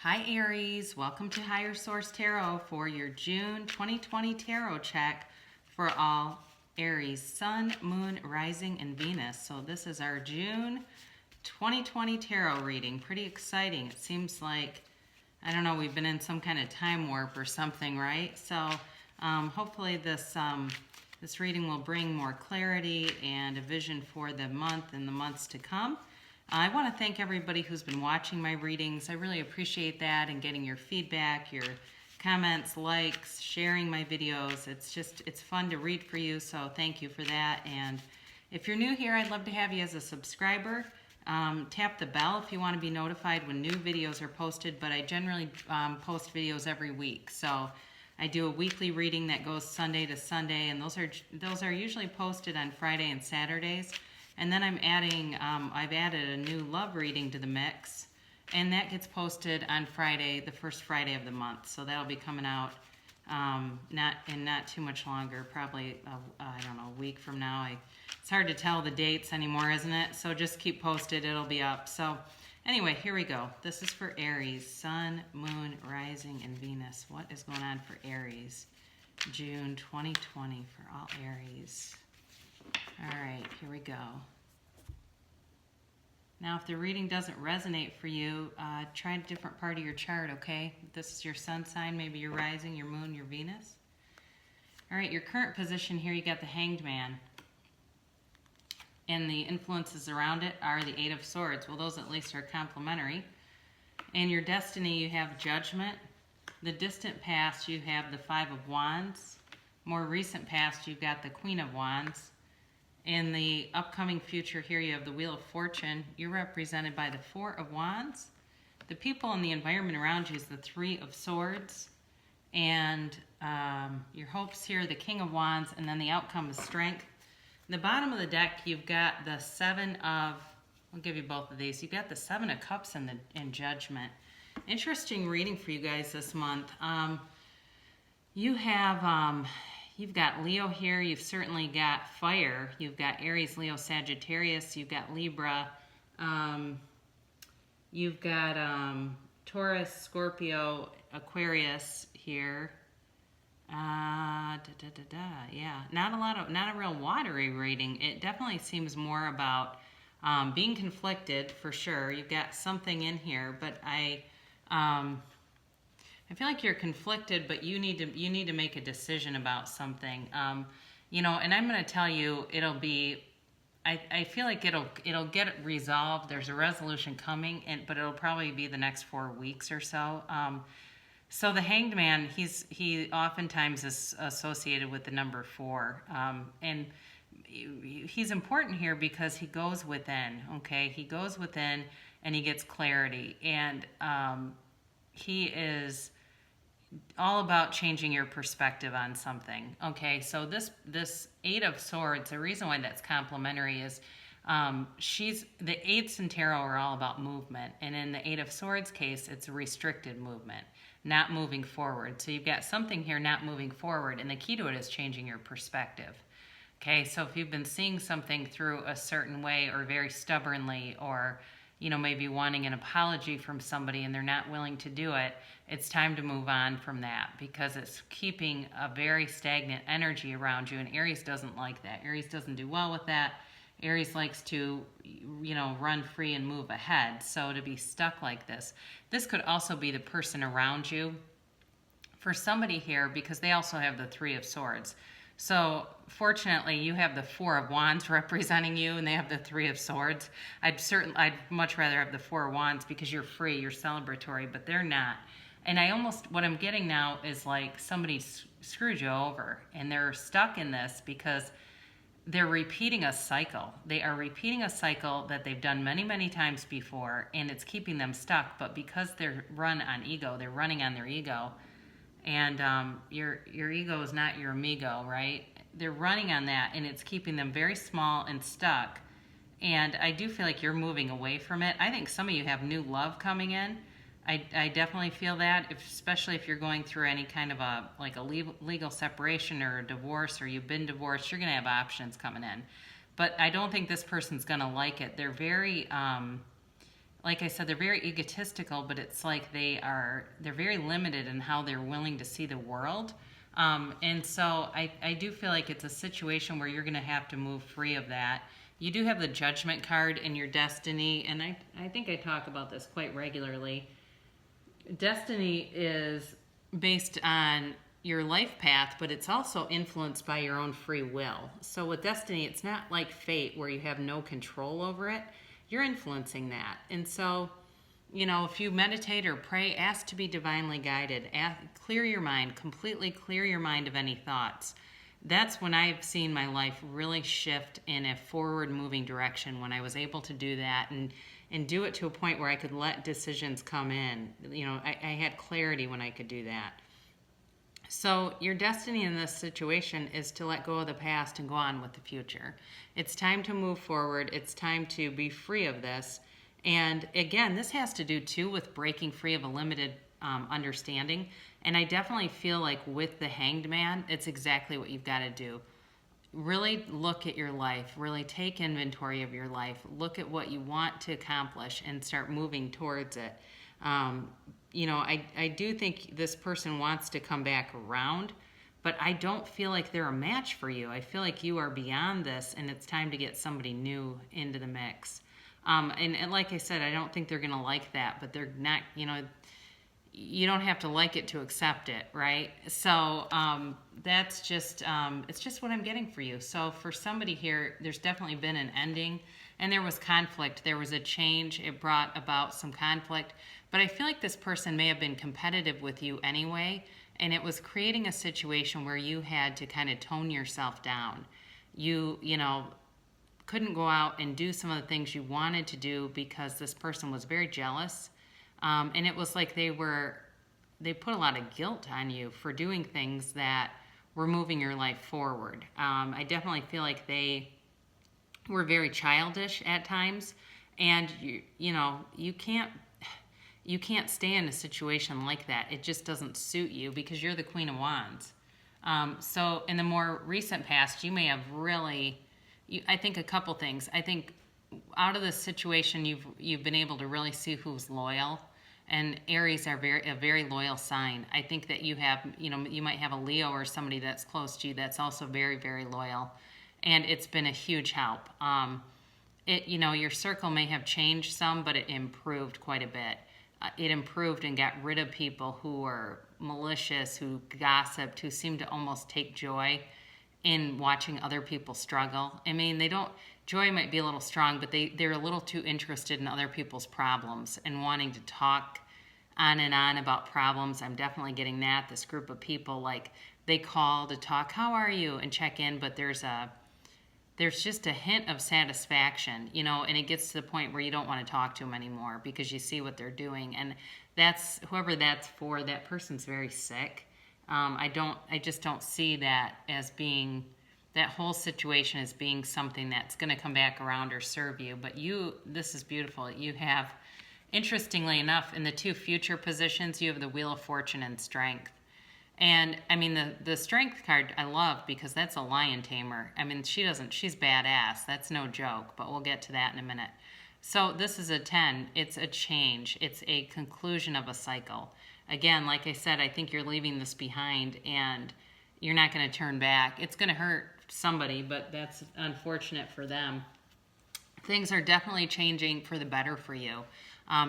Hi Aries, welcome to Higher Source Tarot for your June 2020 tarot check for all Aries, Sun, Moon, Rising, and Venus. So this is our June 2020 tarot reading. Pretty exciting. It seems like, I don't know, we've been in some kind of time warp or something, right? So hopefully this reading will bring more clarity and a vision for the month and the months to come. I want to thank everybody who's been watching my readings. I really appreciate that, and getting your feedback, your comments, likes, sharing my videos. It's fun to read for you, so thank you for that. And if you're new here, I'd love to have you as a subscriber. Tap the bell if you want to be notified when new videos are posted, but I generally post videos every week. So I do a weekly reading that goes Sunday to Sunday, and those are usually posted on Friday and Saturdays. And then I've added a new love reading to the mix, and that gets posted on Friday, the first Friday of the month. So that'll be coming out not too much longer, probably I don't know, a week from now. It's hard to tell the dates anymore, isn't it? So just keep posted; it'll be up. So anyway, here we go. This is for Aries, Sun, Moon, Rising, and Venus. What is going on for Aries, June 2020 for all Aries? All right, here we go. Now, if the reading doesn't resonate for you, try a different part of your chart, okay? This is your sun sign, maybe your rising, your moon, your Venus. All right, your current position here, you got the Hanged Man. And the influences around it are the Eight of Swords. Well, those at least are complementary. In your destiny, you have Judgment. The distant past, you have the Five of Wands. More recent past, you've got the Queen of Wands. In the upcoming future here, you have the Wheel of Fortune. You're represented by the Four of Wands. The people and the environment around you is the Three of Swords. And your hopes here, the King of Wands, and then the outcome is Strength. In the bottom of the deck, you've got the Seven of, I'll give you both of these. You've got the Seven of Cups and Judgment. Interesting reading for you guys this month. You've got Leo here. You've certainly got fire. You've got Aries, Leo, Sagittarius. You've got Libra. You've got Taurus, Scorpio, Aquarius here. Yeah, not a real watery reading. It definitely seems more about being conflicted for sure. You've got something in here, but I feel like you're conflicted, but you need to make a decision about something. And I'm going to tell you, it'll be. I feel like it'll get resolved. There's a resolution coming, but it'll probably be the next 4 weeks or so. So the Hanged Man, he oftentimes is associated with the number 4, and he's important here because he goes within. Okay, he goes within and he gets clarity, and he is all about changing your perspective on something. Okay, so this Eight of Swords, the reason why that's complementary is the eights in tarot are all about movement, and in the Eight of Swords case, it's a restricted movement, not moving forward. So you've got something here not moving forward, and the key to it is changing your perspective. Okay, so if you've been seeing something through a certain way, or very stubbornly, or maybe wanting an apology from somebody and they're not willing to do it, it's time to move on from that, because it's keeping a very stagnant energy around you, and Aries doesn't like that. Aries doesn't do well with that. Aries likes to, run free and move ahead. So to be stuck like this could also be the person around you for somebody here, because they also have the Three of Swords. So fortunately, you have the Four of Wands representing you, and they have the Three of Swords. I'd much rather have the Four of Wands, because you're free, you're celebratory, but they're not. And what I'm getting now is like somebody screwed you over, and they're stuck in this because they're repeating a cycle. They are repeating a cycle that they've done many, many times before, and it's keeping them stuck. But because they're run on ego, they're running on their ego. And your ego is not your amigo, right? They're running on that, and it's keeping them very small and stuck. And I do feel like you're moving away from it. I think some of you have new love coming in. I definitely feel that, especially if you're going through any kind of a legal separation or a divorce, or you've been divorced, you're going to have options coming in. But I don't think this person's going to like it. They're very like I said, they're very egotistical, but it's like they're very limited in how they're willing to see the world. And so I do feel like it's a situation where you're going to have to move free of that. You do have the Judgment card in your destiny, and I think I talk about this quite regularly. Destiny is based on your life path, but it's also influenced by your own free will. So with destiny, it's not like fate where you have no control over it. You're influencing that. And so, if you meditate or pray, ask to be divinely guided. Clear your mind, completely clear your mind of any thoughts. That's when I've seen my life really shift in a forward moving direction, when I was able to do that and do it to a point where I could let decisions come in. I had clarity when I could do that. So your destiny in this situation is to let go of the past and go on with the future. It's time to move forward. It's time to be free of this. And again, this has to do too with breaking free of a limited understanding. And I definitely feel like with the Hanged Man, it's exactly what you've got to do. Really look at your life. Really take inventory of your life. Look at what you want to accomplish and start moving towards it. I do think this person wants to come back around, but I don't feel like they're a match for you. I feel like you are beyond this, and it's time to get somebody new into the mix. And like I said, I don't think they're going to like that, but they're not, you don't have to like it to accept it, right? So that's just, it's just what I'm getting for you. So for somebody here, there's definitely been an ending, and there was conflict. There was a change. It brought about some conflict. But I feel like this person may have been competitive with you anyway, and it was creating a situation where you had to kind of tone yourself down. You couldn't go out and do some of the things you wanted to do because this person was very jealous. And it was like they put a lot of guilt on you for doing things that were moving your life forward. I definitely feel like they were very childish at times, and you can't stay in a situation like that. It just doesn't suit you because you're the Queen of Wands. So in the more recent past, you may have really, I think a couple things. I think out of this situation, you've been able to really see who's loyal. And Aries are a very loyal sign. I think that you have, you might have a Leo or somebody that's close to you that's also very, very loyal. And it's been a huge help. Your circle may have changed some, but it improved quite a bit. It improved and got rid of people who were malicious, who gossiped, who seemed to almost take joy in watching other people struggle. I mean, joy might be a little strong, but they're a little too interested in other people's problems and wanting to talk on and on about problems. I'm definitely getting that. This group of people, like, they call to talk, how are you, and check in, but there's just a hint of satisfaction, and it gets to the point where you don't want to talk to them anymore because you see what they're doing. And that's, whoever that's for, that person's very sick. I just don't see that as being, that whole situation as being something that's going to come back around or serve you. But this is beautiful. You have, interestingly enough, in the two future positions, you have the Wheel of Fortune and Strength. And I mean, the Strength card I love because that's a lion tamer. I mean, she's badass. That's no joke, but we'll get to that in a minute. So this is a 10. It's a change. It's a conclusion of a cycle. Again, like I said, I think you're leaving this behind and you're not going to turn back. It's going to hurt somebody, but that's unfortunate for them. Things are definitely changing for the better for you.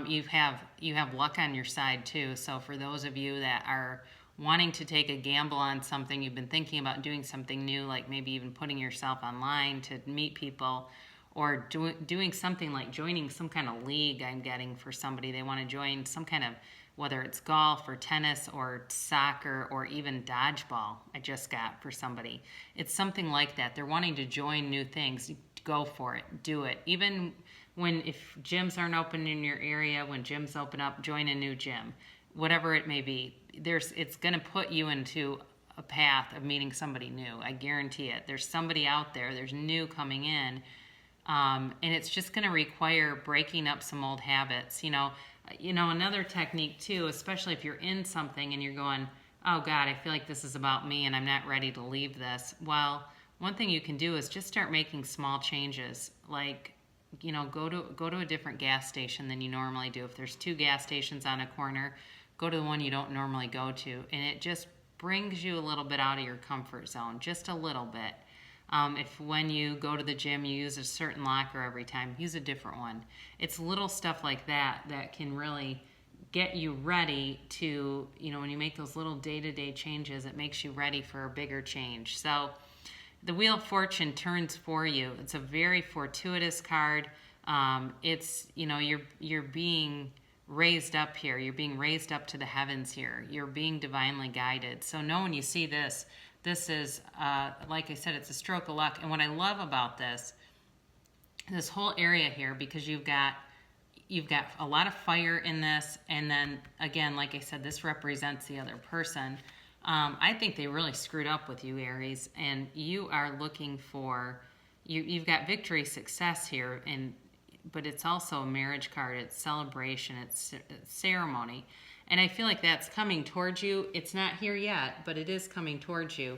You have luck on your side too. So for those of you that are wanting to take a gamble on something, you've been thinking about doing something new, like maybe even putting yourself online to meet people, or doing something like joining some kind of league. I'm getting for somebody, they want to join some kind of, whether it's golf or tennis or soccer or even dodgeball. I just got for somebody. It's something like that. They're wanting to join new things. Go for it. Do it. Even if gyms aren't open in your area, when gyms open up, join a new gym. Whatever it may be, it's going to put you into a path of meeting somebody new. I guarantee it. There's somebody out there. There's new coming in. And it's just going to require breaking up some old habits. Another technique too, especially if you're in something and you're going, oh God, I feel like this is about me and I'm not ready to leave this. Well, one thing you can do is just start making small changes. Like, go to a different gas station than you normally do. If there's 2 gas stations on a corner, go to the one you don't normally go to, and it just brings you a little bit out of your comfort zone, just a little bit. If when you go to the gym you use a certain locker every time, use a different one. It's little stuff like that that can really get you ready to, when you make those little day-to-day changes, it makes you ready for a bigger change. So the Wheel of Fortune turns for you. It's a very fortuitous card. It's, you're being raised up here. You're being raised up to the heavens here. You're being divinely guided. So know when you see this is, like I said, it's a stroke of luck. And what I love about this whole area here, because you've got a lot of fire in this, and then again, like I said, this represents the other person. I think they really screwed up with you, Aries, and you are looking for, you've got victory, success here, but it's also a marriage card. It's celebration. It's ceremony. And I feel like that's coming towards you. It's not here yet, but it is coming towards you.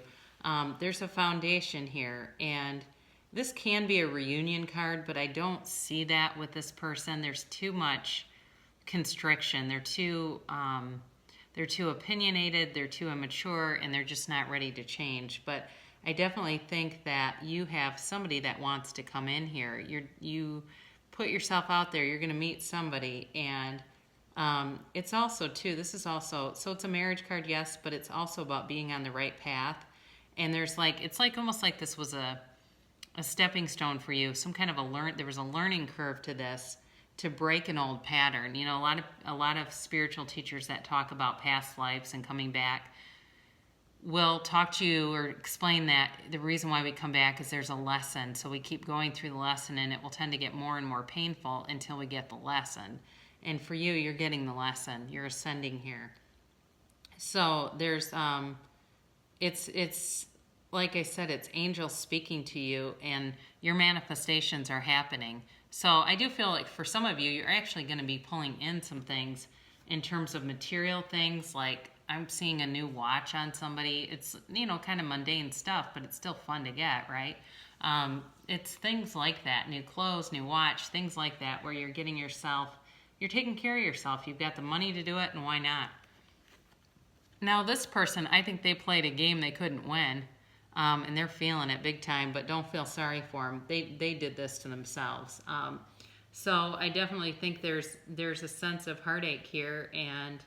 There's a foundation here, and this can be a reunion card, but I don't see that with this person. There's too much constriction. They're too opinionated, they're too immature, and they're just not ready to change. But I definitely think that you have somebody that wants to come in here. You put yourself out there, you're going to meet somebody, and it's also too, this is also, so it's a marriage card, yes, but it's also about being on the right path. And there's it's almost like this was a stepping stone for you, some kind of there was a learning curve to this, to break an old pattern. A lot of spiritual teachers that talk about past lives and coming back will talk to you or explain that the reason why we come back is there's a lesson. So we keep going through the lesson, and it will tend to get more and more painful until we get the lesson. And for you, you're getting the lesson. You're ascending here. So there's, it's like I said, it's angels speaking to you, and your manifestations are happening. So I do feel like for some of you, you're actually going to be pulling in some things in terms of material things. Like I'm seeing a new watch on somebody. It's, kind of mundane stuff, but it's still fun to get, right? It's things like that, new clothes, new watch, things like that, where you're getting yourself, you're taking care of yourself. You've got the money to do it, and why not? Now this person, I think they played a game they couldn't win. And they're feeling it big time, but don't feel sorry for them. They did this to themselves. So I definitely think there's a sense of heartache here, and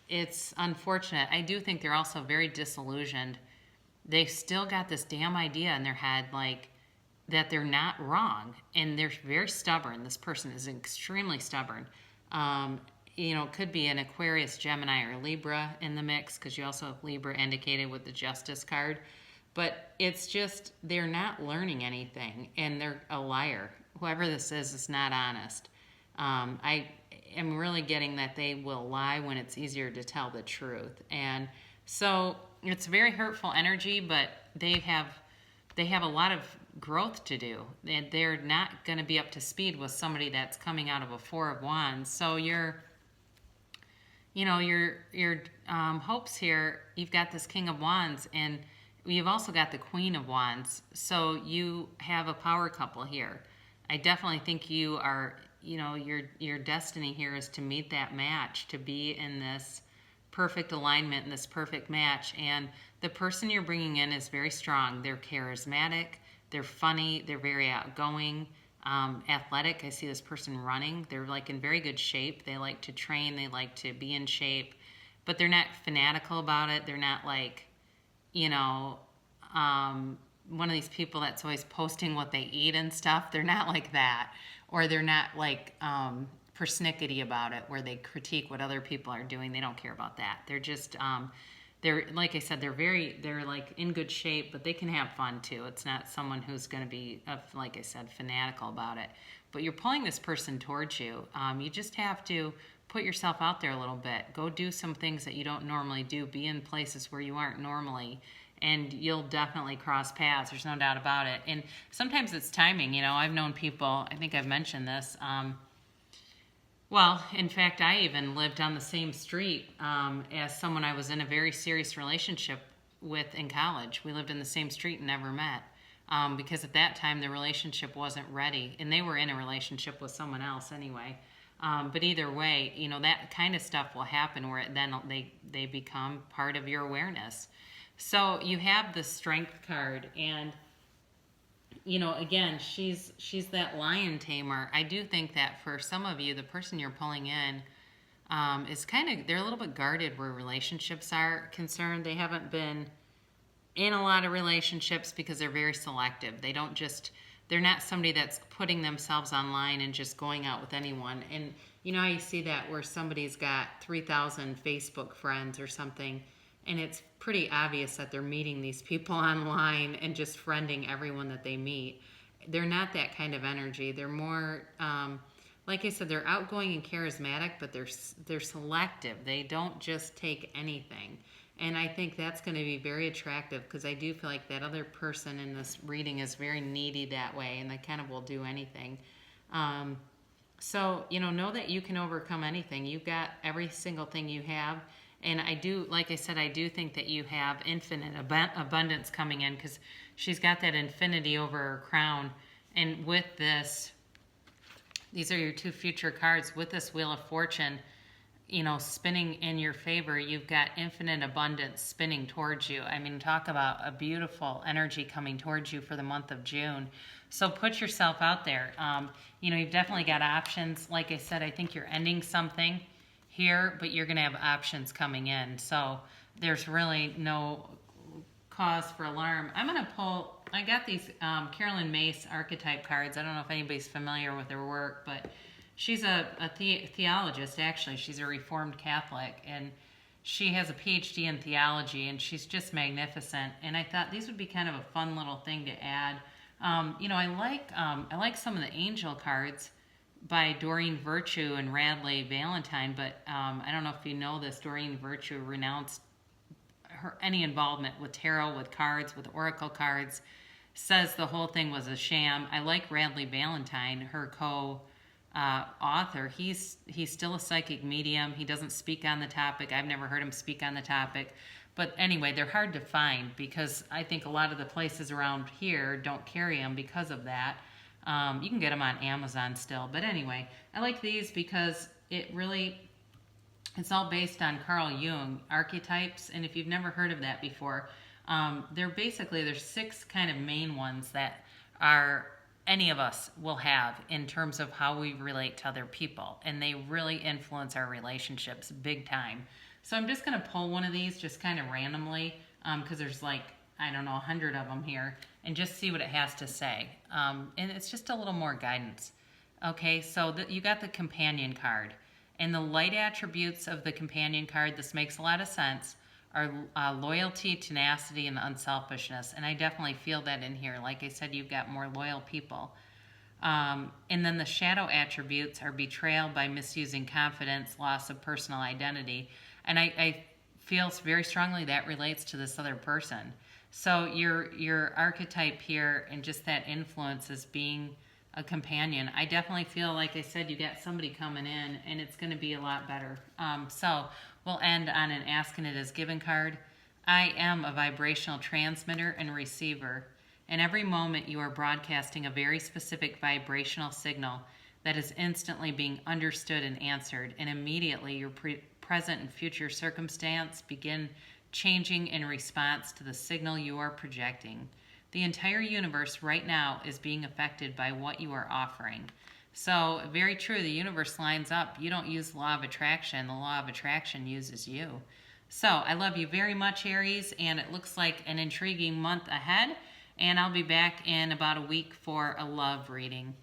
it's unfortunate. I do think they're also very disillusioned. They've still got this damn idea in their head, that they're not wrong, and they're very stubborn. This person is extremely stubborn. It could be an Aquarius, Gemini, or Libra in the mix, because you also have Libra indicated with the Justice card. But it's just, they're not learning anything, and they're a liar. Whoever this is not honest. I am really getting that they will lie when it's easier to tell the truth. And so it's very hurtful energy, but they have a lot of growth to do. They're not going to be up to speed with somebody that's coming out of a Four of Wands. So your hopes here, you've got this King of Wands, and you've also got the Queen of Wands. So you have a power couple here. I definitely think you are, your destiny here is to meet that match, to be in this perfect alignment, in this perfect match. And the person you're bringing in is very strong. They're charismatic, they're funny, they're very outgoing, athletic. I see this person running. They're in very good shape. They like to train. They like to be in shape, but they're not fanatical about it. They're not one of these people that's always posting what they eat and stuff. They're not like that, or they're not persnickety about it, where they critique what other people are doing. They don't care about that. They're just, they're, like I said, they're in good shape, but they can have fun too. It's not someone who's going to be, like I said, fanatical about it. But you're pulling this person towards you. You just have to put yourself out there a little bit. Go do some things that you don't normally do. Be in places where you aren't normally, and you'll definitely cross paths. There's no doubt about it. And sometimes it's timing. I've known people, I think I've mentioned this, well, in fact, I even lived on the same street as someone I was in a very serious relationship with in college. We lived in the same street and never met. because at that time the relationship wasn't ready, and they were in a relationship with someone else anyway. But either way, that kind of stuff will happen where then they become part of your awareness. So you have the Strength card, and again, she's that lion tamer. I do think that for some of you, the person you're pulling in is they're a little bit guarded where relationships are concerned. They haven't been in a lot of relationships because they're very selective. They're not somebody that's putting themselves online and just going out with anyone. And how you see that where somebody's got 3,000 Facebook friends or something, and it's pretty obvious that they're meeting these people online and just friending everyone that they meet. They're not that kind of energy. They're more, like I said, they're outgoing and charismatic, but they're selective. They don't just take anything. And I think that's going to be very attractive, because I do feel like that other person in this reading is very needy that way, and they kind of will do anything. So, know that you can overcome anything. You've got every single thing you have. And I do, like I said, I do think that you have infinite abundance coming in, because she's got that infinity over her crown. And with this, these are your two future cards. With this Wheel of Fortune, spinning in your favor, you've got infinite abundance spinning towards you. I mean, talk about a beautiful energy coming towards you for the month of June. So put yourself out there. You've definitely got options. Like I said, I think you're ending something here, but you're going to have options coming in. So there's really no cause for alarm. I'm going to pull, I got these Carolyn Mace Archetype cards. I don't know if anybody's familiar with her work, but she's a theologist, actually. She's a Reformed Catholic, and she has a PhD in theology, and she's just magnificent. And I thought these would be kind of a fun little thing to add. I like some of the angel cards by Doreen Virtue and Radley Valentine, but I don't know if you know this. Doreen Virtue renounced any involvement with tarot, with cards, with oracle cards, says the whole thing was a sham. I like Radley Valentine, her author. He's still a psychic medium. He doesn't speak on the topic. I've never heard him speak on the topic. But anyway, they're hard to find, because I think a lot of the places around here don't carry them because of that. You can get them on Amazon still. But anyway, I like these because it's all based on Carl Jung, archetypes. And if you've never heard of that before, there's 6 kind of main ones that any of us will have in terms of how we relate to other people. And they really influence our relationships big time. So I'm just going to pull one of these just kind of randomly, because there's 100 of them here, and just see what it has to say. And it's just a little more guidance. Okay, so you got the companion card. And the light attributes of the companion card, this makes a lot of sense, are loyalty, tenacity, and unselfishness. And I definitely feel that in here. Like I said, you've got more loyal people. And then the shadow attributes are betrayal by misusing confidence, loss of personal identity. And I feel very strongly that relates to this other person. So your archetype here, and just that influence as being a companion, I definitely feel, like I said, you got somebody coming in, and it's going to be a lot better. So we'll end on an Asking It As Given card. I am a vibrational transmitter and receiver. And every moment you are broadcasting a very specific vibrational signal that is instantly being understood and answered, and immediately your present and future circumstance begin changing in response to the signal you are projecting. The entire universe right now is being affected by what you are offering. So, very true, the universe lines up. You don't use the law of attraction. The law of attraction uses you. So, I love you very much, Aries, and it looks like an intriguing month ahead. And I'll be back in about a week for a love reading.